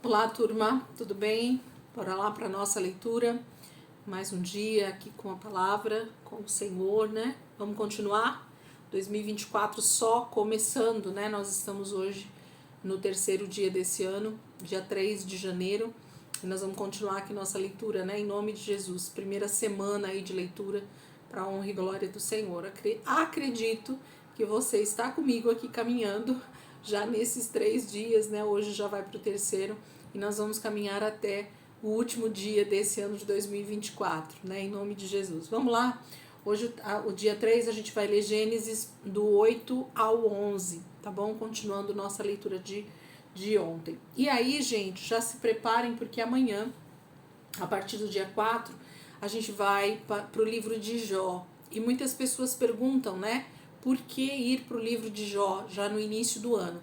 Olá, turma, tudo bem? Bora lá para a nossa leitura. Mais um dia aqui com a palavra, com o Senhor, né? Vamos continuar? 2024 só começando, né? Nós estamos hoje no terceiro dia desse ano, dia 3 de janeiro, e nós vamos continuar aqui nossa leitura, né? Em nome de Jesus. Primeira semana aí de leitura para a honra e glória do Senhor. Acredito que você está comigo aqui caminhando já nesses 3 dias, né? Hoje já vai para o terceiro e nós vamos caminhar até o último dia desse ano de 2024, né? Em nome de Jesus. Vamos lá? Hoje, o dia 3, a gente vai ler Gênesis do 8 ao 11, tá bom? Continuando nossa leitura de ontem. E aí, gente, já se preparem porque amanhã, a partir do dia 4, a gente vai para o livro de Jó. E muitas pessoas perguntam, né? Por que ir para o livro de Jó já no início do ano?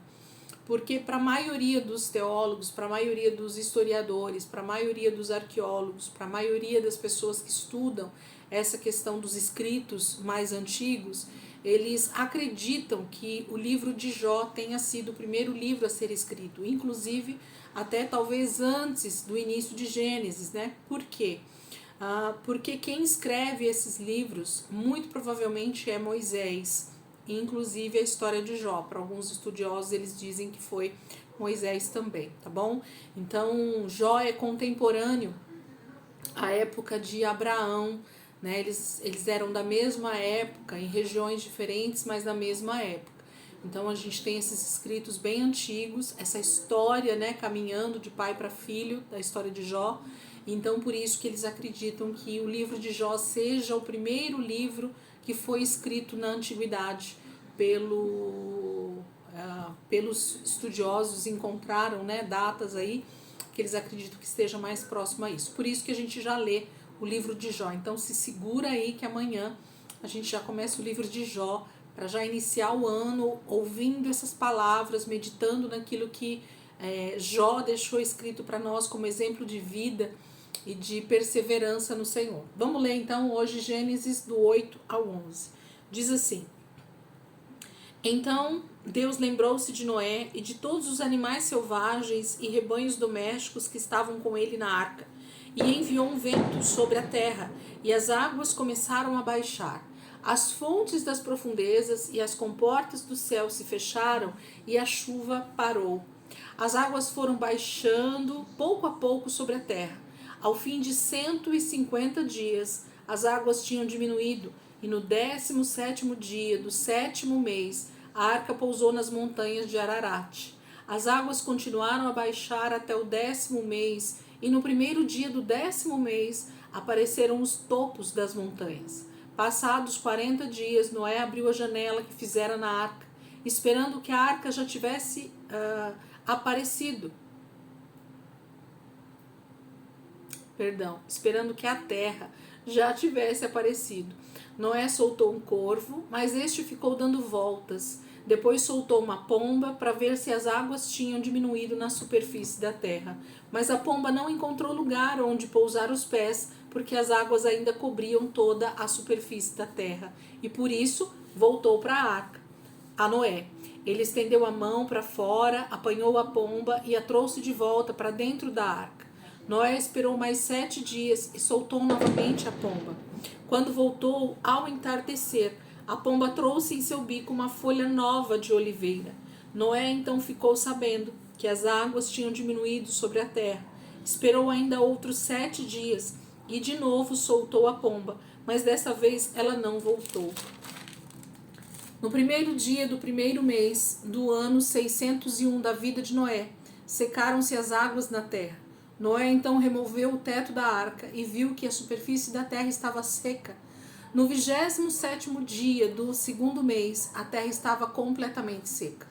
Porque para a maioria dos teólogos, para a maioria dos historiadores, para a maioria dos arqueólogos, para a maioria das pessoas que estudam essa questão dos escritos mais antigos, eles acreditam que o livro de Jó tenha sido o primeiro livro a ser escrito, inclusive até talvez antes do início de Gênesis, né? Por quê? Porque quem escreve esses livros muito provavelmente é Moisés, inclusive a história de Jó. Para alguns estudiosos eles dizem que foi Moisés também, tá bom? Então Jó é contemporâneo à época de Abraão, né? Eles eram da mesma época, em regiões diferentes, mas da mesma época. Então a gente tem esses escritos bem antigos, essa história, né, caminhando de pai para filho, da história de Jó. Então por isso que eles acreditam que o livro de Jó seja o primeiro livro que foi escrito na antiguidade pelos estudiosos, encontraram, né, datas aí que eles acreditam que esteja mais próximo a isso. Por isso que a gente já lê o livro de Jó. Então se segura aí que amanhã a gente já começa o livro de Jó, para já iniciar o ano ouvindo essas palavras, meditando naquilo que Jó deixou escrito para nós como exemplo de vida e de perseverança no Senhor. Vamos ler então hoje Gênesis do 8 ao 11. Diz assim: Então Deus lembrou-se de Noé e de todos os animais selvagens e rebanhos domésticos que estavam com ele na arca, e enviou um vento sobre a terra, e as águas começaram a baixar. As fontes das profundezas e as comportas do céu se fecharam, e a chuva parou. As águas foram baixando pouco a pouco sobre a terra. Ao fim de 150 dias, as águas tinham diminuído, e no 17º dia do 7º mês, a arca pousou nas montanhas de Ararat. As águas continuaram a baixar até o 10º mês, e no primeiro dia do 10º mês, apareceram os topos das montanhas. Passados 40 dias, Noé abriu a janela que fizera na arca, esperando que a arca já tivesse aparecido. Esperando que a terra já tivesse aparecido. Noé soltou um corvo, mas este ficou dando voltas. Depois soltou uma pomba para ver se as águas tinham diminuído na superfície da terra. Mas a pomba não encontrou lugar onde pousar os pés, porque as águas ainda cobriam toda a superfície da terra. E por isso voltou para a arca, a Noé. Ele estendeu a mão para fora, apanhou a pomba e a trouxe de volta para dentro da arca. Noé esperou mais 7 dias e soltou novamente a pomba. Quando voltou, ao entardecer, a pomba trouxe em seu bico uma folha nova de oliveira. Noé então ficou sabendo que as águas tinham diminuído sobre a terra. Esperou ainda outros 7 dias e de novo soltou a pomba, mas dessa vez ela não voltou. No primeiro dia do primeiro mês do ano 601 da vida de Noé, secaram-se as águas na terra. Noé então removeu o teto da arca e viu que a superfície da terra estava seca. No 27º dia do segundo mês, a terra estava completamente seca.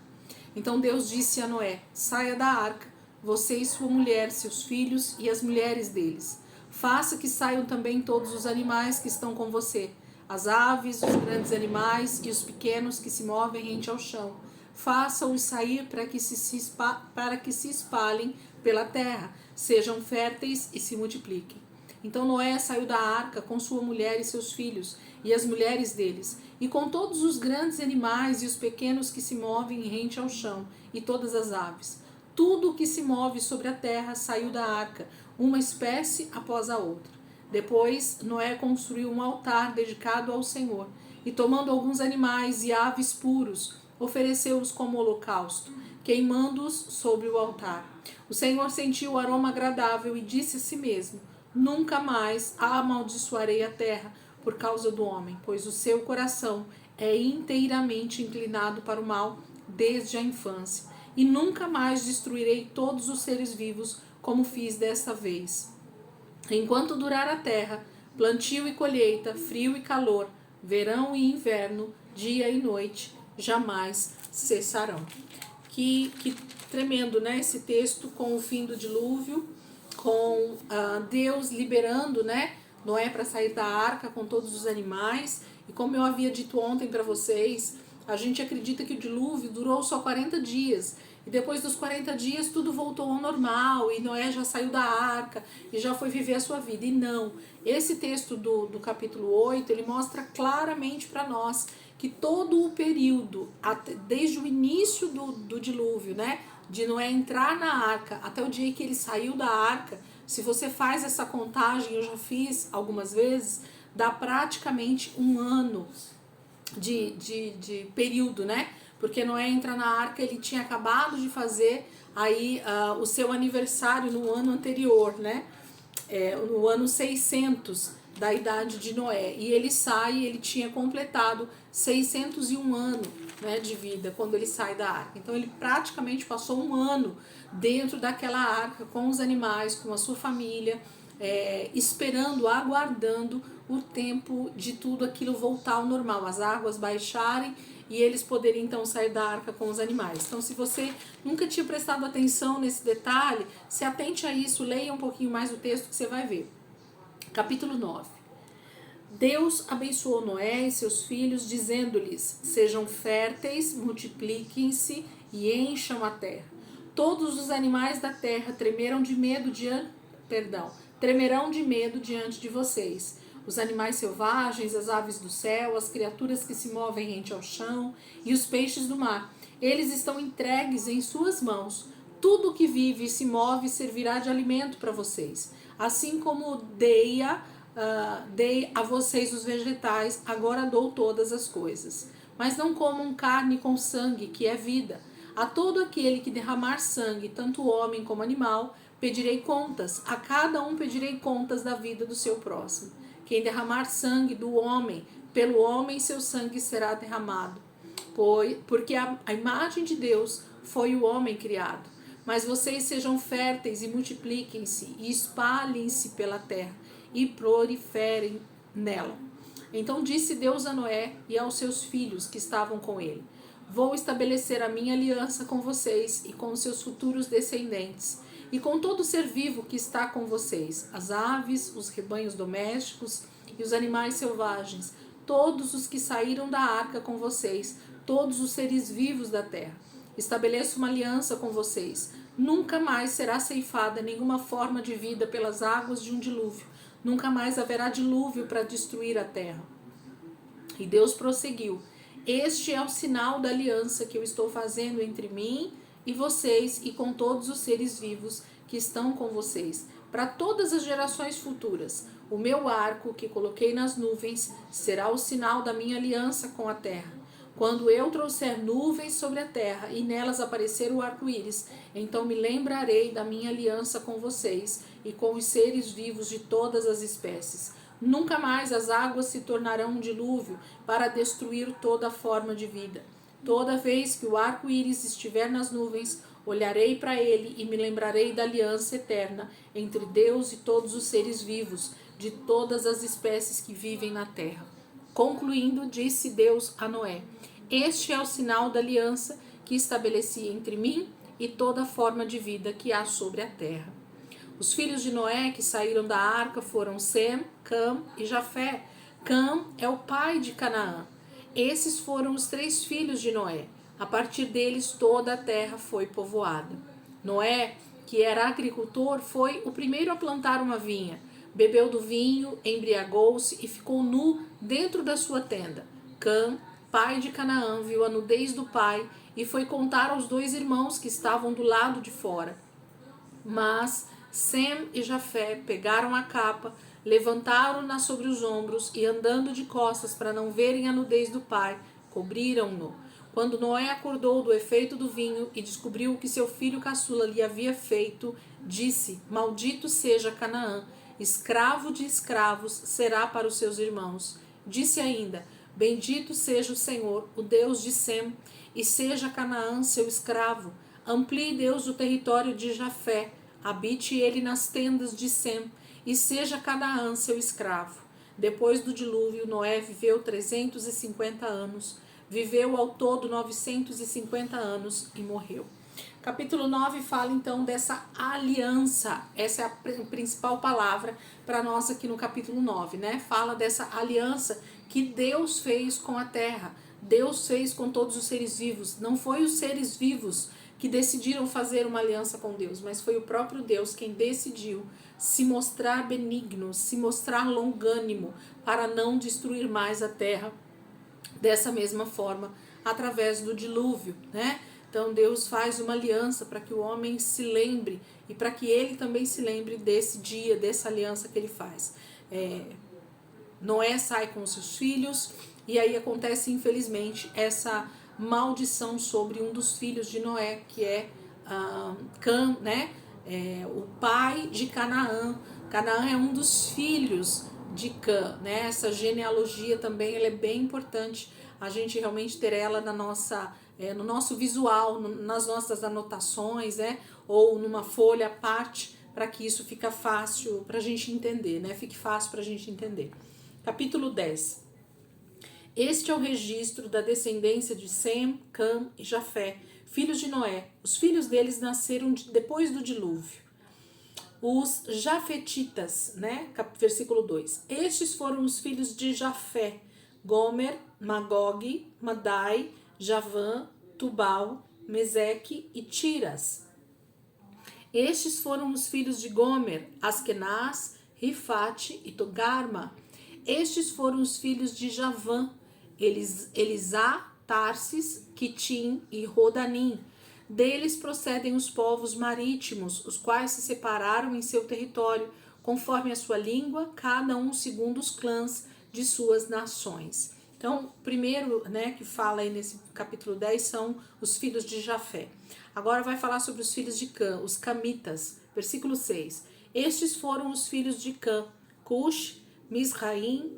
Então Deus disse a Noé: saia da arca, você e sua mulher, seus filhos e as mulheres deles. Faça que saiam também todos os animais que estão com você, as aves, os grandes animais e os pequenos que se movem rente ao chão. Faça-os sair para que se espalhem pela terra, sejam férteis e se multipliquem. Então Noé saiu da arca com sua mulher e seus filhos, e as mulheres deles, e com todos os grandes animais e os pequenos que se movem rente ao chão, e todas as aves. Tudo o que se move sobre a terra saiu da arca, uma espécie após a outra. Depois, Noé construiu um altar dedicado ao Senhor, e tomando alguns animais e aves puros, ofereceu-os como holocausto, queimando-os sobre o altar. O Senhor sentiu o aroma agradável e disse a si mesmo: Nunca mais amaldiçoarei a terra por causa do homem, pois o seu coração é inteiramente inclinado para o mal desde a infância. E nunca mais destruirei todos os seres vivos como fiz desta vez. Enquanto durar a terra, plantio e colheita, frio e calor, verão e inverno, dia e noite, jamais cessarão. Que tremendo, né? Esse texto com o fim do dilúvio, com Deus liberando, né, Noé para sair da arca com todos os animais. E como eu havia dito ontem para vocês, a gente acredita que o dilúvio durou só 40 dias. E depois dos 40 dias tudo voltou ao normal e Noé já saiu da arca e já foi viver a sua vida. E não, esse texto do capítulo 8, ele mostra claramente para nós que todo o período, desde o início do dilúvio, né, de Noé entrar na arca até o dia que ele saiu da arca, se você faz essa contagem, eu já fiz algumas vezes, dá praticamente um ano de período, né? Porque Noé entra na arca, ele tinha acabado de fazer aí o seu aniversário no ano anterior, né? No ano 600 da idade de Noé. E ele sai, ele tinha completado 601 anos, né, de vida quando ele sai da arca. Então ele praticamente passou um ano dentro daquela arca com os animais, com a sua família, esperando, aguardando o tempo de tudo aquilo voltar ao normal, as águas baixarem e eles poderem então sair da arca com os animais. Então, se você nunca tinha prestado atenção nesse detalhe, se atente a isso, leia um pouquinho mais o texto que você vai ver. Capítulo 9. Deus abençoou Noé e seus filhos, dizendo-lhes: Sejam férteis, multipliquem-se e encham a terra. Todos os animais da terra tremerão de medo tremerão de medo diante de vocês. Os animais selvagens, as aves do céu, as criaturas que se movem rente ao chão e os peixes do mar. Eles estão entregues em suas mãos. Tudo que vive e se move servirá de alimento para vocês. Assim como dei a vocês os vegetais, agora dou todas as coisas. Mas não comam carne com sangue, que é vida. A todo aquele que derramar sangue, tanto homem como animal, pedirei contas. A cada um pedirei contas da vida do seu próximo. Quem derramar sangue do homem, pelo homem seu sangue será derramado. Porque a imagem de Deus foi o homem criado. Mas vocês sejam férteis e multipliquem-se e espalhem-se pela terra e proliferem nela. Então disse Deus a Noé e aos seus filhos que estavam com ele: Vou estabelecer a minha aliança com vocês e com os seus futuros descendentes, e com todo ser vivo que está com vocês, as aves, os rebanhos domésticos e os animais selvagens, todos os que saíram da arca com vocês, todos os seres vivos da terra. Estabeleço uma aliança com vocês. Nunca mais será ceifada nenhuma forma de vida pelas águas de um dilúvio. Nunca mais haverá dilúvio para destruir a terra. E Deus prosseguiu: Este é o sinal da aliança que eu estou fazendo entre mim e vocês e com todos os seres vivos que estão com vocês, para todas as gerações futuras. O meu arco que coloquei nas nuvens será o sinal da minha aliança com a terra. Quando eu trouxer nuvens sobre a terra e nelas aparecer o arco-íris, então me lembrarei da minha aliança com vocês e com os seres vivos de todas as espécies. Nunca mais as águas se tornarão um dilúvio para destruir toda forma de vida. Toda vez que o arco-íris estiver nas nuvens, olharei para ele e me lembrarei da aliança eterna entre Deus e todos os seres vivos, de todas as espécies que vivem na terra. Concluindo, disse Deus a Noé: Este é o sinal da aliança que estabeleci entre mim e toda forma de vida que há sobre a terra. Os filhos de Noé que saíram da arca foram Sem, Cam e Jafé. Cam é o pai de Canaã. Esses foram os 3 filhos de Noé. A partir deles toda a terra foi povoada. Noé, que era agricultor, foi o primeiro a plantar uma vinha. Bebeu do vinho, embriagou-se e ficou nu dentro da sua tenda. Cam pai de Canaã, viu a nudez do pai e foi contar aos 2 irmãos que estavam do lado de fora. Mas Sem e Jafé pegaram a capa, levantaram-na sobre os ombros e, andando de costas para não verem a nudez do pai, cobriram-no. Quando Noé acordou do efeito do vinho e descobriu o que seu filho caçula lhe havia feito, disse: Maldito seja Canaã, escravo de escravos será para os seus irmãos. Disse ainda: Bendito seja o Senhor, o Deus de Sem, e seja Canaã seu escravo. Amplie Deus o território de Jafé, habite ele nas tendas de Sem, e seja Canaã seu escravo. Depois do dilúvio, Noé viveu 350 anos, viveu ao todo 950 anos e morreu. Capítulo 9 fala então dessa aliança, essa é a principal palavra para nós aqui no capítulo 9, né? Fala dessa aliança que Deus fez com a terra, Deus fez com todos os seres vivos. Não foi os seres vivos que decidiram fazer uma aliança com Deus, mas foi o próprio Deus quem decidiu se mostrar benigno, se mostrar longânimo, para não destruir mais a terra dessa mesma forma, através do dilúvio, né? Então Deus faz uma aliança para que o homem se lembre e para que ele também se lembre desse dia, dessa aliança que ele faz. Noé sai com os seus filhos e aí acontece, infelizmente, essa maldição sobre um dos filhos de Noé, que é Cã, né? O pai de Canaã. Canaã é um dos filhos de Cã, né? Essa genealogia também ela é bem importante, a gente realmente ter ela na nossa, no nosso visual, nas nossas anotações, né? Ou numa folha à parte, para que isso fique fácil para a gente entender, né? Fique fácil para a gente entender. Capítulo 10. Este é o registro da descendência de Sem, Cã e Jafé, filhos de Noé. Os filhos deles nasceram depois do dilúvio. Os Jafetitas, né? Versículo 2. Estes foram os filhos de Jafé: Gomer, Magog, Madai, Javã, Tubal, Meseque e Tiras. Estes foram os filhos de Gomer: Askenaz, Rifate e Togarma. Estes foram os filhos de Javã: Elisá, Tarsis, Quitim e Rodanim. Deles procedem os povos marítimos, os quais se separaram em seu território, conforme a sua língua, cada um segundo os clãs de suas nações. Então, o primeiro, né, que fala aí nesse capítulo 10 são os filhos de Jafé. Agora vai falar sobre os filhos de Cã, os camitas. Versículo 6. Estes foram os filhos de Cã: Cush, Misraim,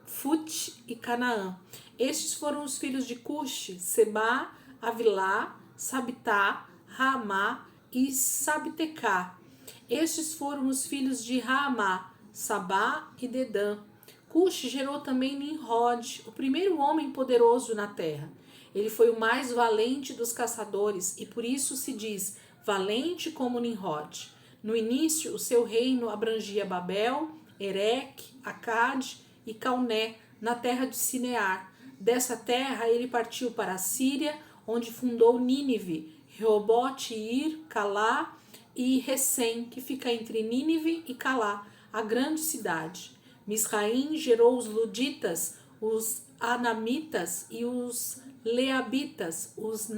Fut e Canaã. Estes foram os filhos de Cush: Sebá, Avilá, Sabitá, Ramá e Sabtecá. Estes foram os filhos de Ramá: Sabá e Dedã. Cush gerou também Nimrod, o primeiro homem poderoso na terra. Ele foi o mais valente dos caçadores e por isso se diz valente como Nimrod. No início, o seu reino abrangia Babel, Ereque, Acade e Calné, na terra de Sinear. Dessa terra ele partiu para a Síria, onde fundou Nínive, Reobote, Ir, Calá e Recém, que fica entre Nínive e Calá, a grande cidade. Misraim gerou os Luditas, os Anamitas e os Leabitas, os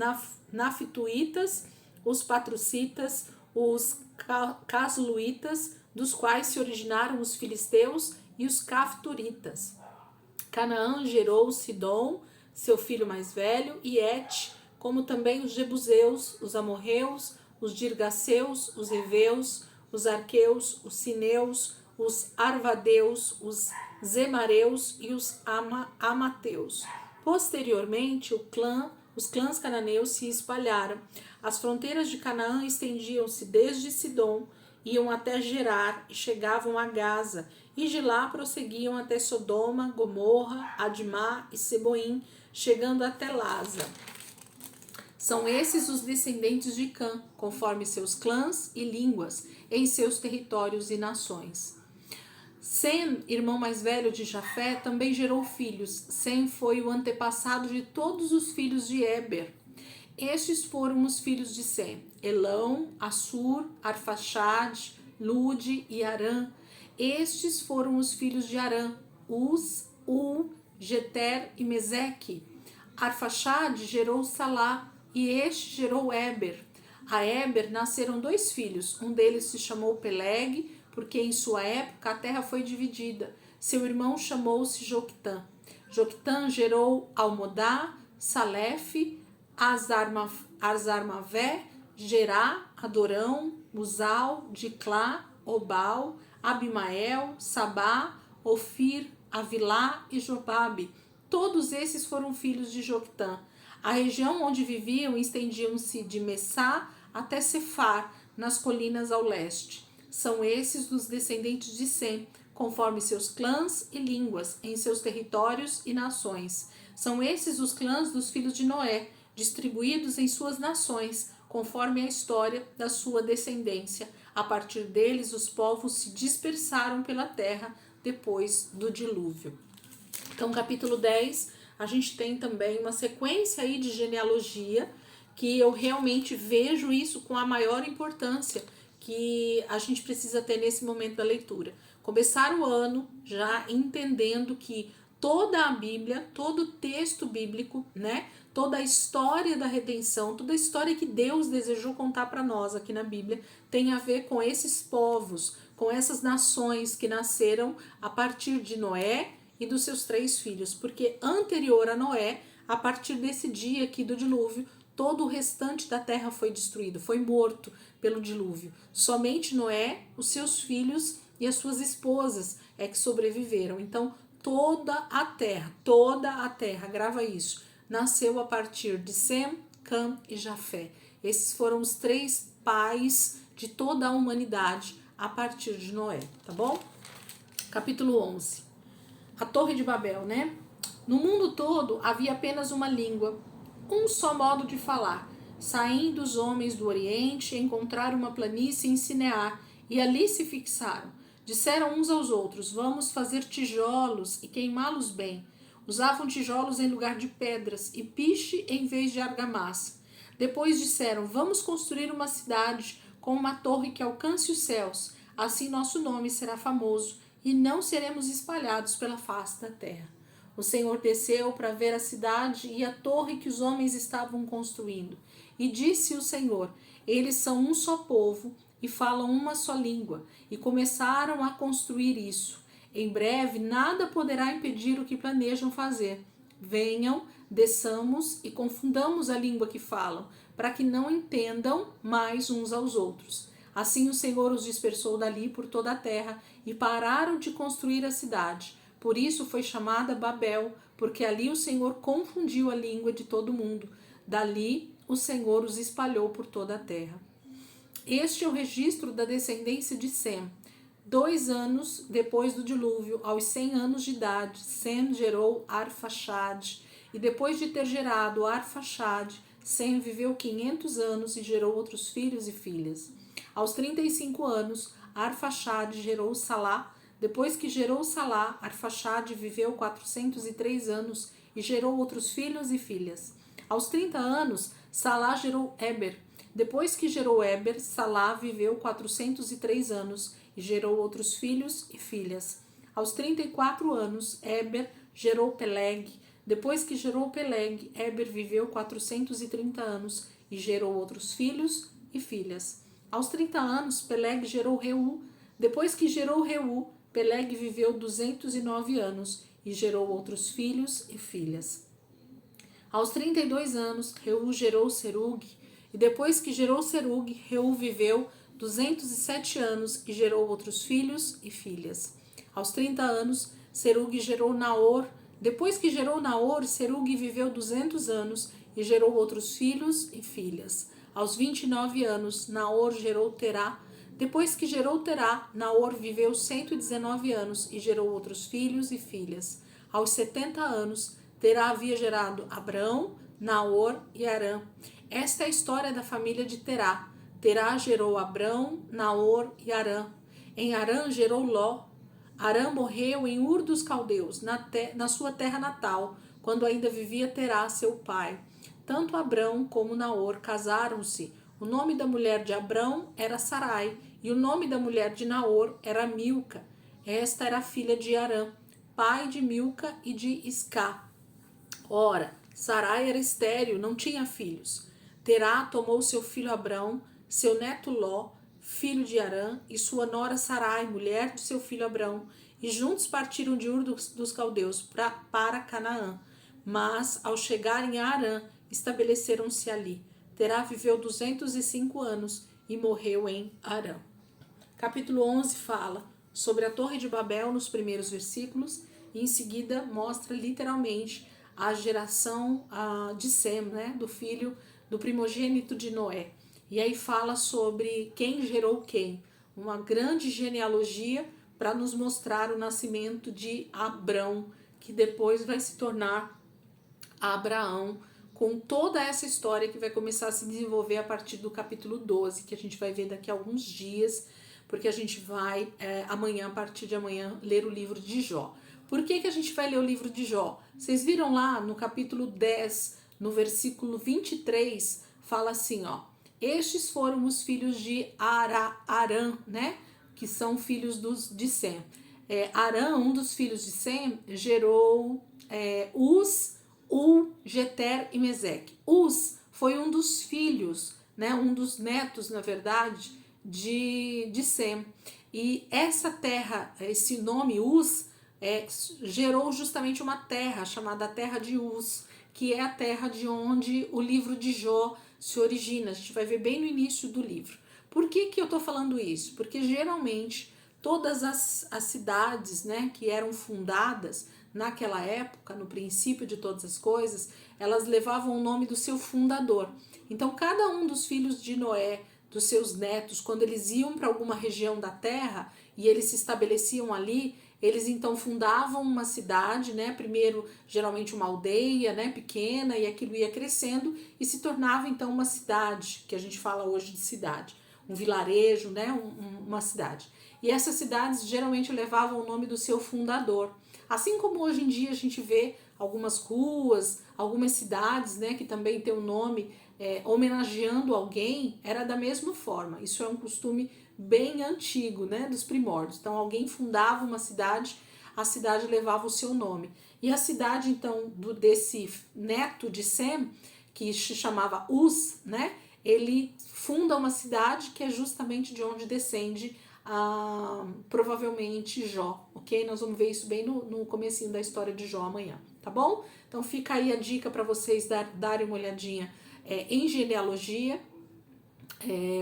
Naftuítas, os Patrucitas, os Casluítas, dos quais se originaram os filisteus e os Cafturitas. Canaã gerou Sidom, seu filho mais velho, e Et, como também os Jebuseus, os Amorreus, os Girgaceus, os Eveus, os Arqueus, os Sineus, os Arvadeus, os Zemareus e os Amateus. Posteriormente, os clãs cananeus se espalharam. As fronteiras de Canaã estendiam-se desde Sidom, iam até Gerar e chegavam a Gaza, e de lá prosseguiam até Sodoma, Gomorra, Admá e Seboim, chegando até Lasa. São esses os descendentes de Cã, conforme seus clãs e línguas, em seus territórios e nações. Sem, irmão mais velho de Jafé, também gerou filhos. Sem foi o antepassado de todos os filhos de Eber. Estes foram os filhos de Sem: Elão, Assur, Arfaxade, Lude e Arã. Estes foram os filhos de Arã: Uz, Ul, Jeter e Meseque. Arfaxade gerou Salá, e este gerou Éber. A Éber nasceram 2 filhos, um deles se chamou Peleg, porque em sua época a terra foi dividida. Seu irmão chamou-se Joctã. Joctã gerou Almodá, Salefe, Azarmavé, Gerá, Adorão, Uzal, Diclá, Obal, Abimael, Sabá, Ofir, Avilá e Jobabe. Todos esses foram filhos de Joctã. A região onde viviam estendiam-se de Messá até Cefar, nas colinas ao leste. São esses os descendentes de Sem, conforme seus clãs e línguas, em seus territórios e nações. São esses os clãs dos filhos de Noé, distribuídos em suas nações, conforme a história da sua descendência. A partir deles, os povos se dispersaram pela terra depois do dilúvio. Então, capítulo 10, a gente tem também uma sequência aí de genealogia, que eu realmente vejo isso com a maior importância que a gente precisa ter nesse momento da leitura. Começar o ano já entendendo que toda a Bíblia, todo o texto bíblico, né, toda a história da redenção, toda a história que Deus desejou contar para nós aqui na Bíblia, tem a ver com esses povos, com essas nações que nasceram a partir de Noé e dos seus 3 filhos, porque anterior a Noé, a partir desse dia aqui do dilúvio, todo o restante da terra foi destruído, foi morto pelo dilúvio. Somente Noé, os seus filhos e as suas esposas é que sobreviveram. Então, toda a terra, grava isso, nasceu a partir de Sem, Cã e Jafé. Esses foram os 3 pais de toda a humanidade a partir de Noé, tá bom? Capítulo 11. A Torre de Babel, né? No mundo todo havia apenas uma língua, um só modo de falar. Saindo os homens do Oriente, encontraram uma planície em Sinear e ali se fixaram. Disseram uns aos outros: vamos fazer tijolos e queimá-los bem. Usavam tijolos em lugar de pedras e piche em vez de argamassa. Depois disseram: vamos construir uma cidade com uma torre que alcance os céus. Assim nosso nome será famoso e não seremos espalhados pela face da terra. O Senhor desceu para ver a cidade e a torre que os homens estavam construindo. E disse o Senhor: eles são um só povo e falam uma só língua. E começaram a construir isso. Em breve nada poderá impedir o que planejam fazer. Venham, desçamos e confundamos a língua que falam, para que não entendam mais uns aos outros. Assim o Senhor os dispersou dali por toda a terra e pararam de construir a cidade. Por isso foi chamada Babel, porque ali o Senhor confundiu a língua de todo mundo. Dali o Senhor os espalhou por toda a terra. Este é o registro da descendência de Sem. 2 anos depois do dilúvio, aos 100 anos de idade, Sem gerou Arfaxade. E depois de ter gerado Arfaxade, Sem viveu 500 anos e gerou outros filhos e filhas. Aos 35 anos, Arfaxade gerou Salá. Depois que gerou Salá, Arfaxade viveu 403 anos e gerou outros filhos e filhas. Aos 30 anos, Salá gerou Éber. Depois que gerou Éber, Salá viveu 403 anos e gerou outros filhos e filhas. Aos 34 anos, Éber gerou Peleg. Depois que gerou Peleg, Éber viveu 430 anos e gerou outros filhos e filhas. Aos 30 anos, Peleg gerou Reu. Depois que gerou Reu, Peleg viveu 209 anos e gerou outros filhos e filhas. Aos 32 anos, Reu gerou Serug. E depois que gerou Serug, Reu viveu 207 anos e gerou outros filhos e filhas. Aos 30 anos, Serug gerou Naor. Depois que gerou Naor, Serug viveu 200 anos e gerou outros filhos e filhas. Aos 29 anos, Naor gerou Terá. Depois que gerou Terá, Naor viveu 119 anos e gerou outros filhos e filhas. Aos 70 anos, Terá havia gerado Abrão, Naor e Arã. Esta é a história da família de Terá. Terá gerou Abrão, Naor e Arã. Em Arã gerou Ló. Arã morreu em Ur dos Caldeus, na sua terra natal, quando ainda vivia Terá, seu pai. Tanto Abrão como Naor casaram-se. O nome da mulher de Abrão era Sarai, e o nome da mulher de Naor era Milca. Esta era a filha de Arã, pai de Milca e de Iscá. Ora, Sarai era estéril, não tinha filhos. Terá tomou seu filho Abrão, seu neto Ló, filho de Arã, e sua nora Sarai, mulher de seu filho Abrão, e juntos partiram de Ur dos Caldeus para Canaã. Mas, ao chegarem a Arã, estabeleceram-se ali. Terá viveu 205 anos e morreu em Arã. Capítulo 11 fala sobre a Torre de Babel nos primeiros versículos e em seguida mostra literalmente a geração de Sem, né, do filho do primogênito de Noé. E aí fala sobre quem gerou quem, uma grande genealogia para nos mostrar o nascimento de Abrão, que depois vai se tornar Abraão, com toda essa história que vai começar a se desenvolver a partir do capítulo 12, que a gente vai ver daqui a alguns dias, porque a gente vai amanhã, a partir de amanhã, ler o livro de Jó. Por que a gente vai ler o livro de Jó? Vocês viram lá no capítulo 10, no versículo 23, fala assim, ó: estes foram os filhos de Arã, né? Que são filhos de Sem. Arã, um dos filhos de Sem, gerou Uz, Jeter e Meseque. Uz foi um dos filhos, né? Um dos netos, na verdade, de Sem. E essa terra, esse nome Uz, gerou justamente uma terra chamada Terra de Uz, que é a terra de onde o livro de Jó se origina. A gente vai ver bem no início do livro. Por que eu estou falando isso? Porque geralmente todas as cidades, né, que eram fundadas naquela época, no princípio de todas as coisas, elas levavam o nome do seu fundador. Então cada um dos filhos de Noé, dos seus netos, quando eles iam para alguma região da terra e eles se estabeleciam ali, eles então fundavam uma cidade, né? Primeiro, geralmente uma aldeia, né? Pequena, e aquilo ia crescendo e se tornava então uma cidade, que a gente fala hoje de cidade, um vilarejo, né? Uma cidade. E essas cidades geralmente levavam o nome do seu fundador. Assim como hoje em dia a gente vê algumas ruas, algumas cidades, né? Que também tem um nome homenageando alguém, era da mesma forma. Isso é um costume bem antigo, né, dos primórdios. Então alguém fundava uma cidade, a cidade levava o seu nome. E a cidade então desse neto de Sem, que se chamava Uz, né, ele funda uma cidade que é justamente de onde descende provavelmente Jó, ok? Nós vamos ver isso bem no comecinho da história de Jó amanhã, tá bom? Então fica aí a dica para vocês darem uma olhadinha em genealogia,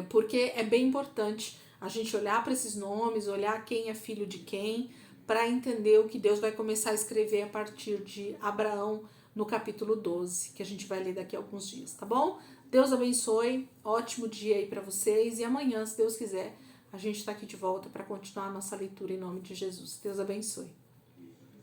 porque é bem importante a gente olhar para esses nomes, olhar quem é filho de quem, para entender o que Deus vai começar a escrever a partir de Abraão no capítulo 12, que a gente vai ler daqui a alguns dias, tá bom? Deus abençoe, ótimo dia aí para vocês, e amanhã, se Deus quiser, a gente está aqui de volta para continuar a nossa leitura em nome de Jesus. Deus abençoe.